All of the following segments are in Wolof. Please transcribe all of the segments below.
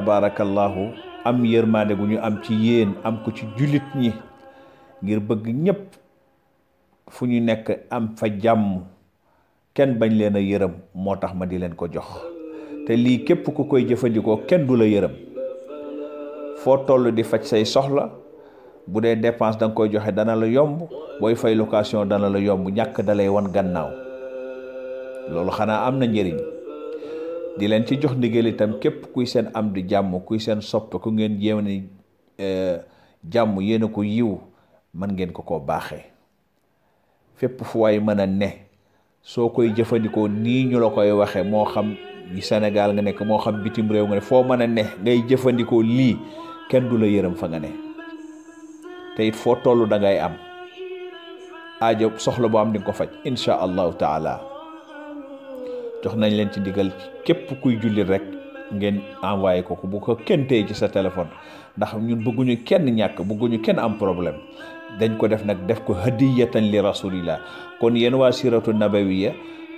tabarakallahu am yërmande gu ñu am ci yéen am ko ci jullit ñi ngir bëgg ñépp fu ñu nekk am fa jàmm kenn bañ leen a yërëm moo tax ma di leen ko jox te lii képp ku koy jëfandikoo kenn du la yërëm foo toll di faj say soxla bu dee dépense da nga koy joxe dana la yomb booy fay location dana la yomb ñàkk dalay wan gannaaw loolu xanaa am na njëriñ di leen ci jox ndigal itam képp kuy seen am di jàmm kuy seen soppe ku ngeen jéem ni jàmm yéena ko yiw mën ngeen ko baaxee fépp fu waay mën a ne soo koy jëfandikoo nii ñu la koy waxe moo xam Sénégal nga nekk moo xam bitim réew nga ne foo mën a ne ngay jëfandikoo lii kenn du la yërëm fa nga ne te it foo toll da ngay am aajo soxla boo am di nga ko faj insha allahu taala jox nañ leen ci ndigal képp kuy jullit rek ngeen envoyé ko bu ko kenn tey ci sa téléphone ndax ñun bëgguñu kenn ñàkk bëgguñu kenn am problème dañ ko def nag def ko hadiyatan li rasulillah kon yéen waa siratu nabawiya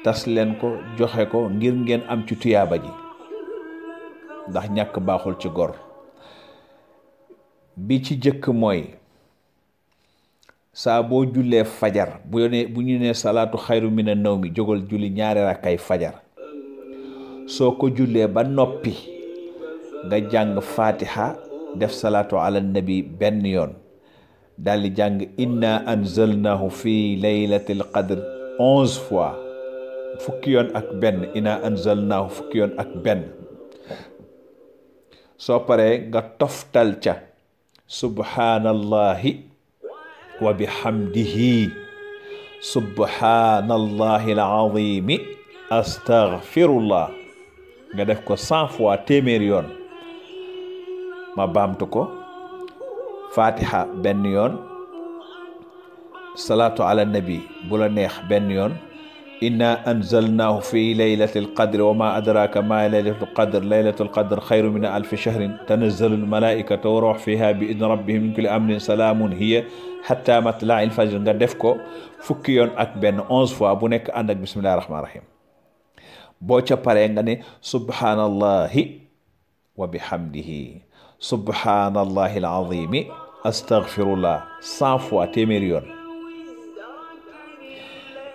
tas leen ko joxe ko ngir ngeen am ci tuyaaba ji ndax ñàkk baaxul ci gor bi ci jëkk mooy saa boo jullee fajar bu ñu nee salaatu xayru mina nawmi jógal julli ñaari rakkay fajar soo ko jullee ba noppi nga jàng fatiha def salaatu ala nabi benn yoon daldi jàng inna anzalnahu fi laylatil qadr 11 fois fukki yoon ak benn inna anzalnahu fukki yoon ak benn soo paree nga toftal ca subhanallahi wa bihamdihi subhanallahi alazimi astaghfirullah nga def ko 100 fois téeméer yoon ma baamtu ko fatiha benn yoon salaatu ala nabi bu la neex benn yoon inna anzalnahu fi laylatil qadri wa ma adraka ma laylatul qadr laylatul qadr xayru min alfi shahrin tanazzalul malaikatu wa ruux fiha bi idni rabbihim min kulli amrin salaamun hiya hatta matla'il fajr nga def ko fukki yoon ak benn 11 fois bu nekk ànd ak bismillahir rahmanir rahim boo ca paree nga ne subhanallahi wa bihamdihi subhanallahi alazimi astaghfirullah 100 fois téeméeri yoon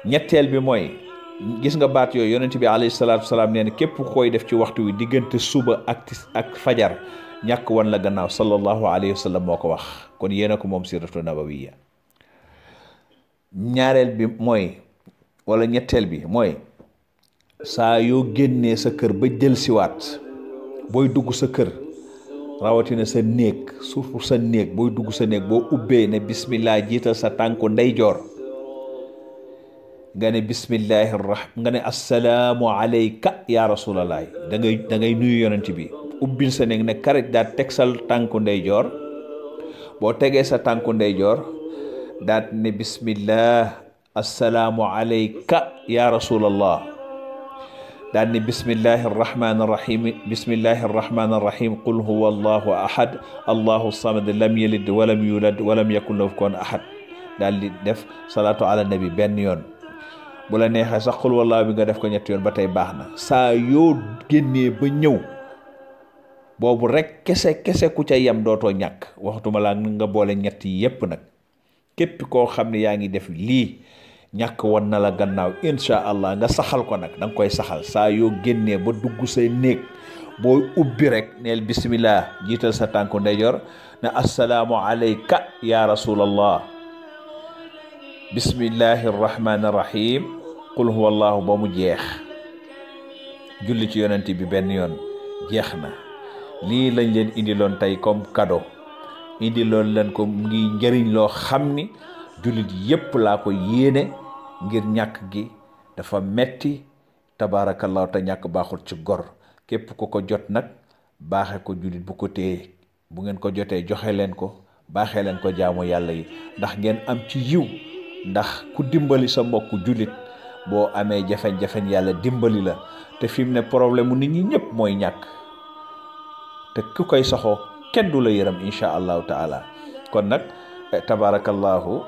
ñetteel bi mooy gis nga baat yooyu yonent bi alayhi salaatu wasalaam nee na képp koy def ci waxtu wi diggante suba ak fajar ñàkk wan la gannaaw sallallahu alayhi wa sallam moo ko wax kon yéena ko moom siratu nabawiya ñaareel bi mooy wala ñetteel bi mooy saa yoo génnee sa kër ba jël siwaat booy dugg sa kër rawatina sa néeg surtout sa néeg booy dugg sa néeg boo ubbee ne bismillah jiital sa tànku ndeyjoor nga ne bismillahi nga ne assalaamu alayka ya rasulallah da ngay nuyu yonent bi ubbil sa néeg ne karaj daat teg sa tànku ndeyjoor boo tegee sa tànku ndeyjoor daat ne bismillah assalaamu alayka ya rasulallah daal ni bismillahi arrahmani irrahim qul huwa allahu ahad allahu samad lam yalid walam yulad walam yakun lahu kufuwan ahad daal di def salaatu ala nabi benn yoon bu la neexee sax qul wallahu bi nga def ko ñetti yoon ba tey baax na saa yoo génnee ba ñëw boobu rek kese ku ca yem dootoo ñàkk waxtuma laa nga boole ñett yi yépp nag képp koo xam ne yaa ngi def lii ñàkk woon na la gannaaw insha allah nga saxal ko nag da nga koy saxal saa yoo génnee ba dugg say néeg booy ubbi rek neel bismillah jiital sa tànku ndeyjoor ne assalaamu alayka ya rasulallah bismillahi arrahmani irrahim qul huwa allahu ba mu jeex julli ci yonent bi benn yoon jeex na lii lañ leen indiloon tey comme cadeau indiloon leen ko ngi njëriñ loo xam ni jullit yépp laa ko yéene ngir ñàkk gi dafa metti tabaarakallahu te ñàkk baaxul ci gor képp ku ko jot nag baaxe ko jullit bu ko téye bu ngeen ko jotee joxe leen ko baaxee leen ko jaamu yàlla yi ndax ngeen am ci yiw ndax ku dimbali sa mbokku jullit boo amee jafeñ-jafeñ yàlla dimbali la te fi mu ne problème mu nit ñi ñëpp mooy ñàkk te ku koy saxoo kenn du la yërëm insha allahu taala kon nag tabaarakallahu